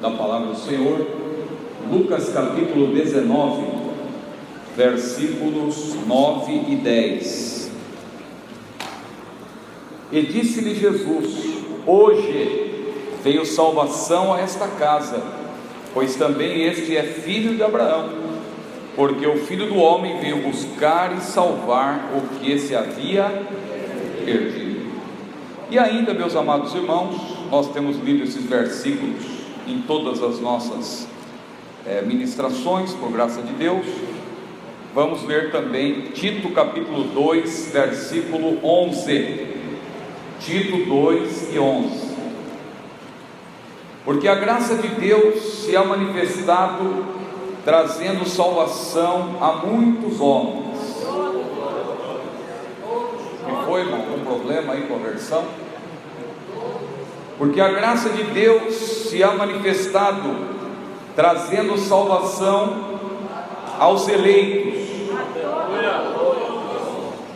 Da palavra do Senhor, Lucas capítulo 19, versículos 9 e 10. E disse-lhe Jesus: hoje veio salvação a esta casa, pois também este é filho de Abraão, porque o Filho do Homem veio buscar e salvar o que se havia perdido. E ainda, meus amados irmãos, nós temos lido esses versículos em todas as nossas ministrações, por graça de Deus. Vamos ler também Tito capítulo 2, versículo 11. Tito 2 e 11. Porque a graça de Deus se ha manifestado, trazendo salvação a muitos homens. Que foi, irmão? Algum problema aí com a versão? Porque a graça de Deus se ha manifestado, trazendo salvação aos eleitos.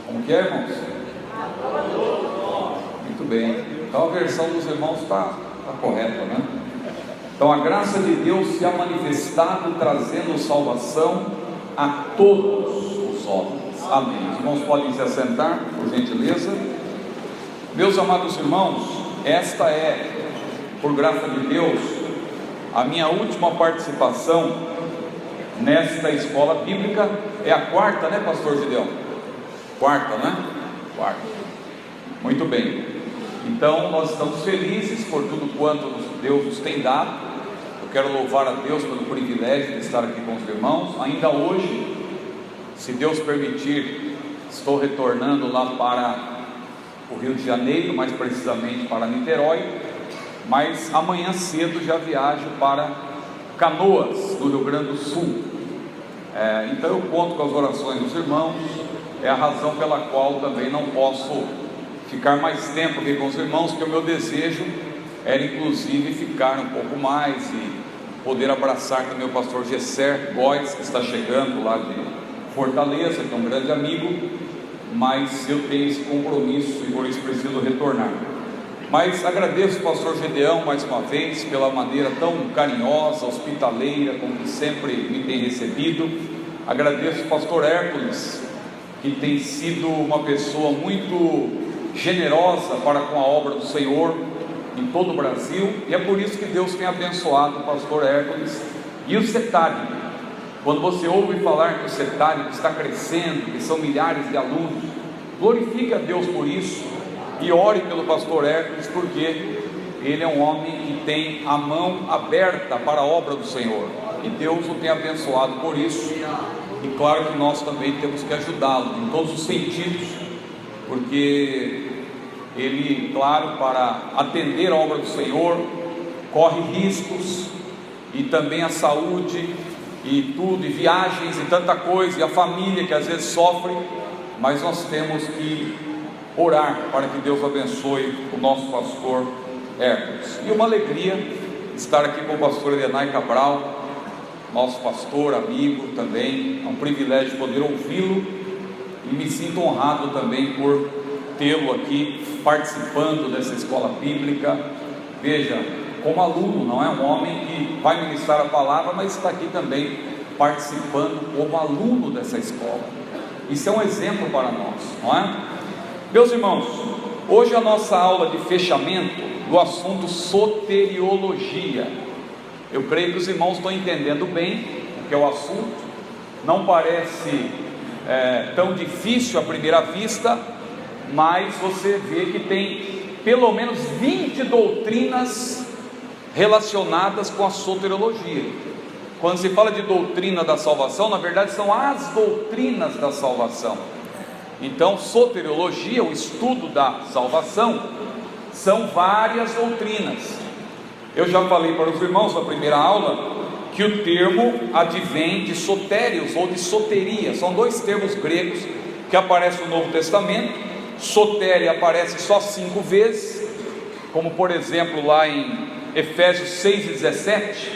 Como que é, irmãos? Muito bem. Então a versão dos irmãos está correta, né? Então a graça de Deus se ha manifestado, trazendo salvação a todos os homens. Amém. Os irmãos podem se assentar, por gentileza. Meus amados irmãos, esta é, por graça de Deus, a minha última participação nesta escola bíblica. É a quarta, né, pastor Gideão? Quarta, né? Quarta. Muito bem. Então nós estamos felizes por tudo quanto Deus nos tem dado. Eu quero louvar a Deus pelo privilégio de estar aqui com os irmãos. Ainda hoje, se Deus permitir, estou retornando lá para o Rio de Janeiro, mais precisamente para Niterói, mas amanhã cedo já viajo para Canoas, no Rio Grande do Sul. Então eu conto com as orações dos irmãos. É a razão pela qual também não posso ficar mais tempo aqui com os irmãos, porque o meu desejo era inclusive ficar um pouco mais e poder abraçar também o pastor Gesser Góes, que está chegando lá de Fortaleza, que é um grande amigo. Mas eu tenho esse compromisso e por isso preciso retornar. Mas agradeço o pastor Gedeão mais uma vez pela maneira tão carinhosa, hospitaleira, como que sempre me tem recebido. Agradeço o pastor Hércules, que tem sido uma pessoa muito generosa para com a obra do Senhor em todo o Brasil, e é por isso que Deus tem abençoado o pastor Hércules e o CETAD. Quando você ouve falar que o CETAD está crescendo, que são milhares de alunos, glorifique a Deus por isso e ore pelo pastor Hércules, porque ele é um homem que tem a mão aberta para a obra do Senhor, e Deus o tem abençoado por isso. E claro que nós também temos que ajudá-lo em todos os sentidos, porque ele, claro, para atender a obra do Senhor, corre riscos, e também a saúde e tudo, e viagens e tanta coisa, e a família que às vezes sofre, mas nós temos que orar para que Deus abençoe o nosso pastor Hércules. E uma alegria estar aqui com o pastor Edenay Cabral, nosso pastor, amigo também. É um privilégio poder ouvi-lo, e me sinto honrado também por tê-lo aqui participando dessa escola bíblica. Veja, como aluno, não é um homem que vai ministrar a palavra, mas está aqui também participando como aluno dessa escola. Isso é um exemplo para nós, não é? Meus irmãos, hoje a nossa aula de fechamento do assunto soteriologia. Eu creio que os irmãos estão entendendo bem o que é o assunto. Não parece tão difícil à primeira vista, mas você vê que tem pelo menos 20 doutrinas relacionadas com a soteriologia. Quando se fala de doutrina da salvação, na verdade são as doutrinas da salvação. Então, soteriologia, o estudo da salvação, são várias doutrinas. Eu já falei para os irmãos na primeira aula que o termo advém de sotérios ou de soteria. São dois termos gregos que aparecem no Novo Testamento. Sotéria aparece só 5 vezes, como por exemplo lá em Efésios 6,17,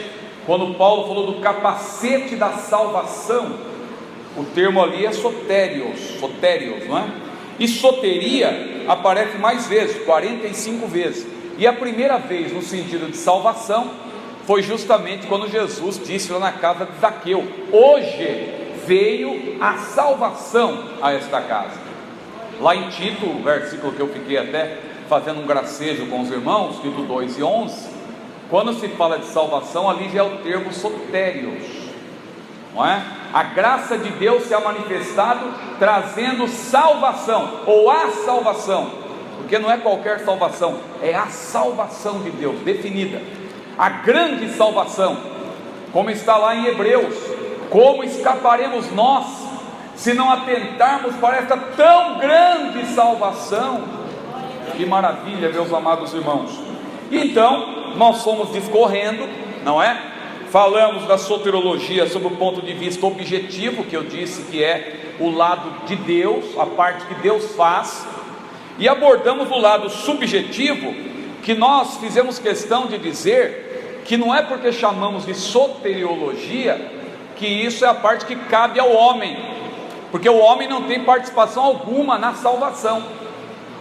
quando Paulo falou do capacete da salvação. O termo ali é sotérios, não é? E soteria aparece mais vezes, 45 vezes. E a primeira vez no sentido de salvação foi justamente quando Jesus disse lá na casa de Zaqueu: hoje veio a salvação a esta casa. Lá em Tito, o versículo que eu fiquei até fazendo um gracejo com os irmãos, Tito 2:11, quando se fala de salvação, ali já é o termo sotérios, não é? A graça de Deus se é manifestado trazendo salvação, ou a salvação, porque não é qualquer salvação, é a salvação de Deus, definida, a grande salvação, como está lá em Hebreus: como escaparemos nós, se não atentarmos para esta tão grande salvação? Que maravilha, meus amados irmãos. Então, nós fomos discorrendo, não é? Falamos da soteriologia sob o ponto de vista objetivo, que eu disse que é o lado de Deus, a parte que Deus faz, e abordamos o lado subjetivo, que nós fizemos questão de dizer que não é porque chamamos de soteriologia que isso é a parte que cabe ao homem, porque o homem não tem participação alguma na salvação,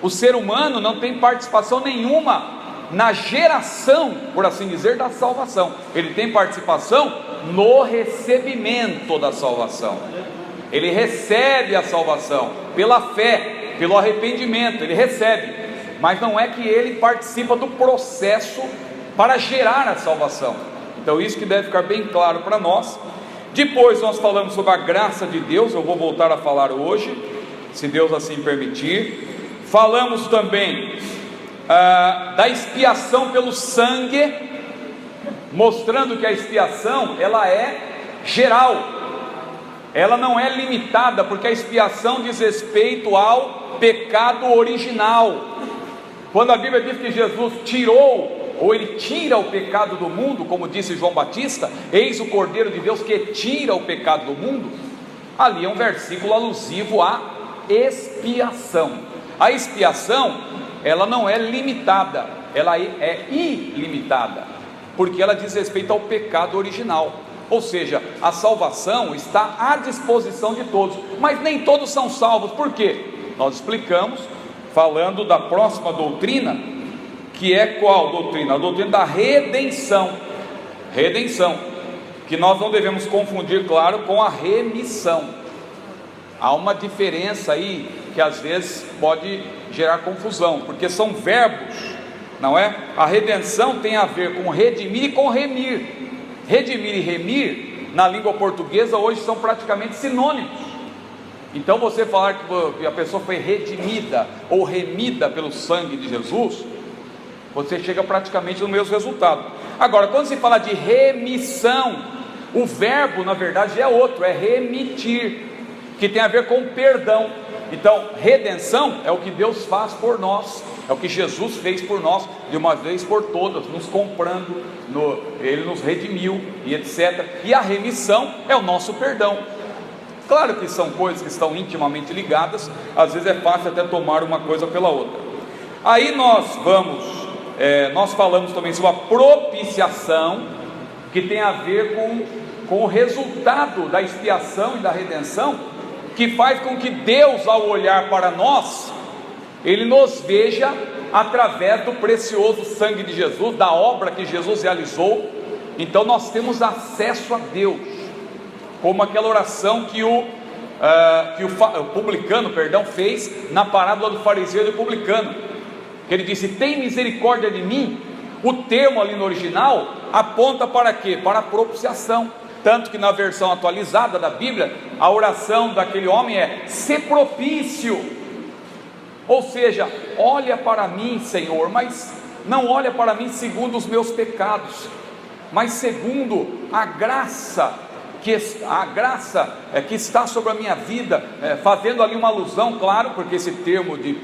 o ser humano não tem participação nenhuma na geração, por assim dizer, da salvação. Ele tem participação no recebimento da salvação. Ele recebe a salvação pela fé, pelo arrependimento, ele recebe, mas não é que ele participa do processo para gerar a salvação. Então isso que deve ficar bem claro para nós. Depois nós falamos sobre a graça de Deus, eu vou voltar a falar hoje, se Deus assim permitir. Falamos também da expiação pelo sangue, mostrando que a expiação ela é geral, ela não é limitada, porque a expiação diz respeito ao pecado original. Quando a Bíblia diz que Jesus tirou, ou ele tira o pecado do mundo, como disse João Batista: eis o Cordeiro de Deus que tira o pecado do mundo, ali é um versículo alusivo à expiação. A expiação, ela não é limitada, ela é ilimitada, porque ela diz respeito ao pecado original, ou seja, a salvação está à disposição de todos, mas nem todos são salvos. Por quê? Nós explicamos, falando da próxima doutrina, que é qual doutrina? A doutrina da redenção, que nós não devemos confundir, claro, com a remissão. Há uma diferença aí, que às vezes pode gerar confusão, porque são verbos, não é? A redenção tem a ver com redimir e com remir. Redimir e remir, na língua portuguesa, hoje são praticamente sinônimos. Então você falar que a pessoa foi redimida ou remida pelo sangue de Jesus, você chega praticamente no mesmo resultado. Agora, quando se fala de remissão, o verbo na verdade é outro, é remitir, que tem a ver com perdão. Então, redenção é o que Deus faz por nós, é o que Jesus fez por nós, de uma vez por todas, nos comprando, Ele nos redimiu e etc. E a remissão é o nosso perdão. Claro que são coisas que estão intimamente ligadas, às vezes é fácil até tomar uma coisa pela outra. Aí nós falamos também sobre a propiciação, que tem a ver com o resultado da expiação e da redenção, que faz com que Deus, ao olhar para nós, Ele nos veja através do precioso sangue de Jesus, da obra que Jesus realizou. Então nós temos acesso a Deus, como aquela oração que o publicano, fez na parábola do fariseu e do publicano, que ele disse: tem misericórdia de mim. O termo ali no original aponta para quê? Para a propiciação. Tanto que na versão atualizada da Bíblia, a oração daquele homem é: se propício, ou seja, olha para mim, Senhor, mas não olha para mim segundo os meus pecados, mas segundo a graça que está sobre a minha vida, fazendo ali uma alusão, claro, porque esse termo de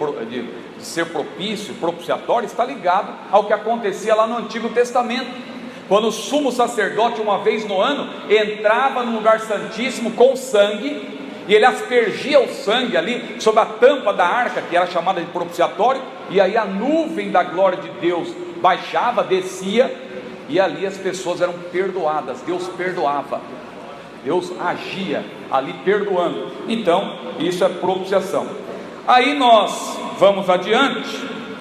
ser propício, propiciatório, está ligado ao que acontecia lá no Antigo Testamento, quando o sumo sacerdote, uma vez no ano, entrava no lugar santíssimo com sangue, e ele aspergia o sangue ali sobre a tampa da arca, que era chamada de propiciatório, e aí a nuvem da glória de Deus baixava, descia, e ali as pessoas eram perdoadas. Deus perdoava, Deus agia ali perdoando. Então isso é propiciação. Aí nós vamos adiante,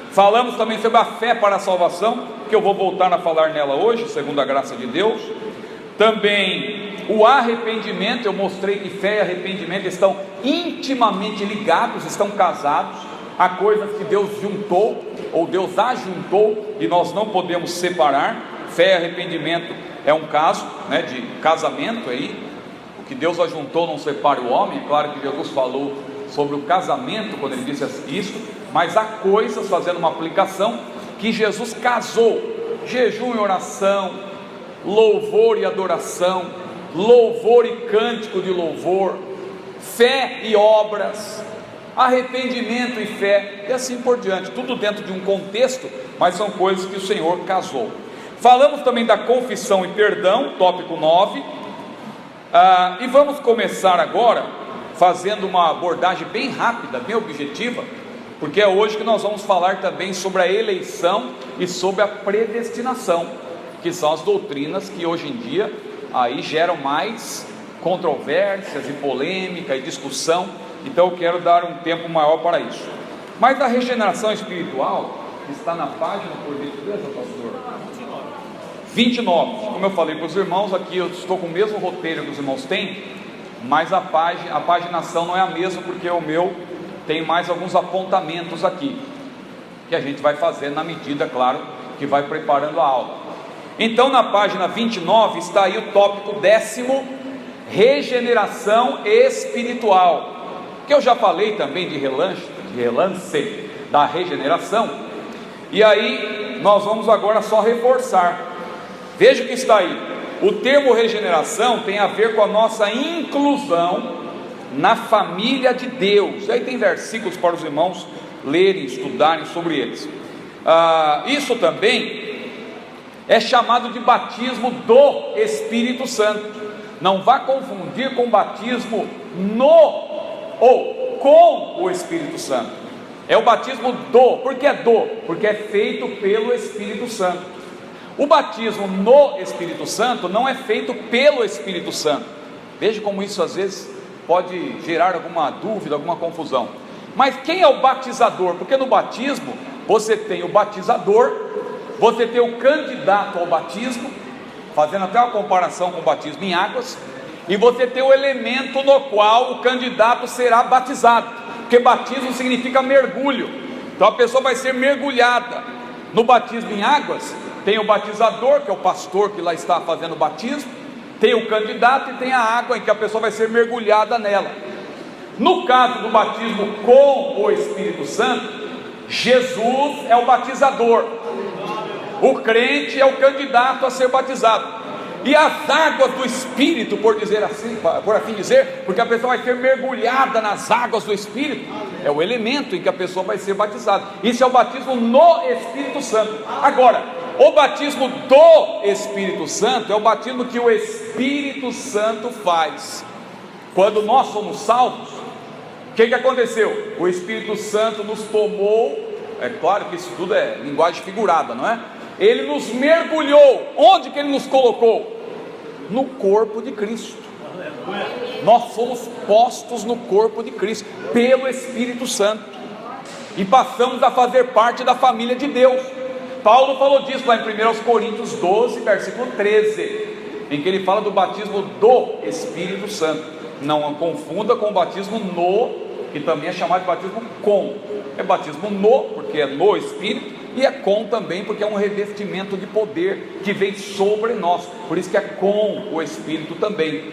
falamos também sobre a fé para a salvação, que eu vou voltar a falar nela hoje, segundo a graça de Deus. Também o arrependimento, eu mostrei que fé e arrependimento estão intimamente ligados, estão casados. Há coisas que Deus juntou, ou Deus ajuntou, e nós não podemos separar. Fé e arrependimento é um caso, né, de casamento aí. O que Deus ajuntou não separe o homem. É claro que Jesus falou sobre o casamento quando ele disse isso, mas há coisas, fazendo uma aplicação, que Jesus casou: jejum e oração, louvor e adoração, louvor e cântico de louvor, fé e obras, arrependimento e fé, e assim por diante, tudo dentro de um contexto, mas são coisas que o Senhor casou. Falamos também da confissão e perdão, tópico 9, e vamos começar agora fazendo uma abordagem bem rápida, bem objetiva, porque é hoje que nós vamos falar também sobre a eleição e sobre a predestinação, que são as doutrinas que hoje em dia aí geram mais controvérsias e polêmica e discussão. Então eu quero dar um tempo maior para isso. Mas a regeneração espiritual está na página, por gentileza, pastor? 29. Como eu falei para os irmãos, aqui eu estou com o mesmo roteiro que os irmãos têm, mas a paginação não é a mesma, porque o meu tem mais alguns apontamentos aqui, que a gente vai fazer na medida, claro, que vai preparando a aula. Então na página 29 está aí o tópico 10º, regeneração espiritual, que eu já falei também de relance da regeneração, e aí nós vamos agora só reforçar. Veja o que está aí. O termo regeneração tem a ver com a nossa inclusão na família de Deus. Aí tem versículos para os irmãos lerem, estudarem sobre eles. Isso também é chamado de batismo do Espírito Santo. Não vá confundir com batismo ou com o Espírito Santo. É o batismo do. Por que é do? Porque é feito pelo Espírito Santo. O batismo no Espírito Santo não é feito pelo Espírito Santo. Veja como isso às vezes pode gerar alguma dúvida, alguma confusão. Mas quem é o batizador? Porque no batismo você tem o batizador, você tem o candidato ao batismo, fazendo até uma comparação com o batismo em águas, e você tem o elemento no qual o candidato será batizado, porque batismo significa mergulho. Então a pessoa vai ser mergulhada. No batismo em águas tem o batizador, que é o pastor que lá está fazendo o batismo, tem o candidato e tem a água em que a pessoa vai ser mergulhada nela. No caso do batismo com o Espírito Santo, Jesus é o batizador, o crente é o candidato a ser batizado, e as águas do Espírito, por assim dizer, porque a pessoa vai ser mergulhada nas águas do Espírito, é o elemento em que a pessoa vai ser batizada. Isso é o batismo no Espírito Santo. Agora, o batismo do Espírito Santo é o batismo que o Espírito Santo faz. Quando nós somos salvos, o que aconteceu? O Espírito Santo nos tomou. É claro que isso tudo é linguagem figurada, não é? Ele nos mergulhou. Onde que ele nos colocou? No corpo de Cristo. Nós fomos postos no corpo de Cristo pelo Espírito Santo e passamos a fazer parte da família de Deus. Paulo falou disso lá em 1 Coríntios 12, versículo 13, em que ele fala do batismo do Espírito Santo. Não confunda com o batismo no, que também é chamado de batismo com. É batismo no, porque é no Espírito, e é com também, porque é um revestimento de poder que vem sobre nós. Por isso que é com o Espírito também,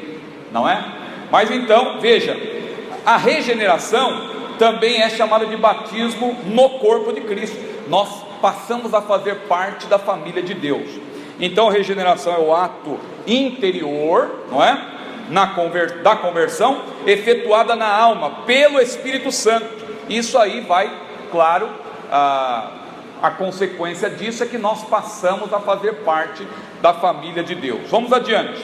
não é? Mas então, veja, a regeneração também é chamada de batismo no corpo de Cristo. Nós passamos a fazer parte da família de Deus. Então a regeneração é o ato interior, não é? Da conversão, efetuada na alma pelo Espírito Santo. Isso aí vai, claro, a consequência disso é que nós passamos a fazer parte da família de Deus. Vamos adiante.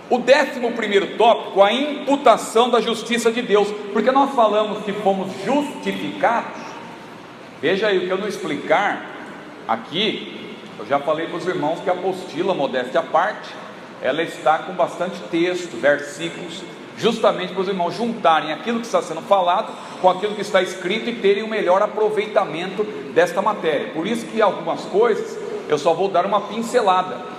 O 11º tópico, a imputação da justiça de Deus, porque nós falamos que fomos justificados. Veja aí, o que eu não explicar aqui, eu já falei para os irmãos que a apostila, modéstia à parte, ela está com bastante texto, versículos, justamente para os irmãos juntarem aquilo que está sendo falado com aquilo que está escrito e terem o melhor aproveitamento desta matéria. Por isso que algumas coisas eu só vou dar uma pincelada,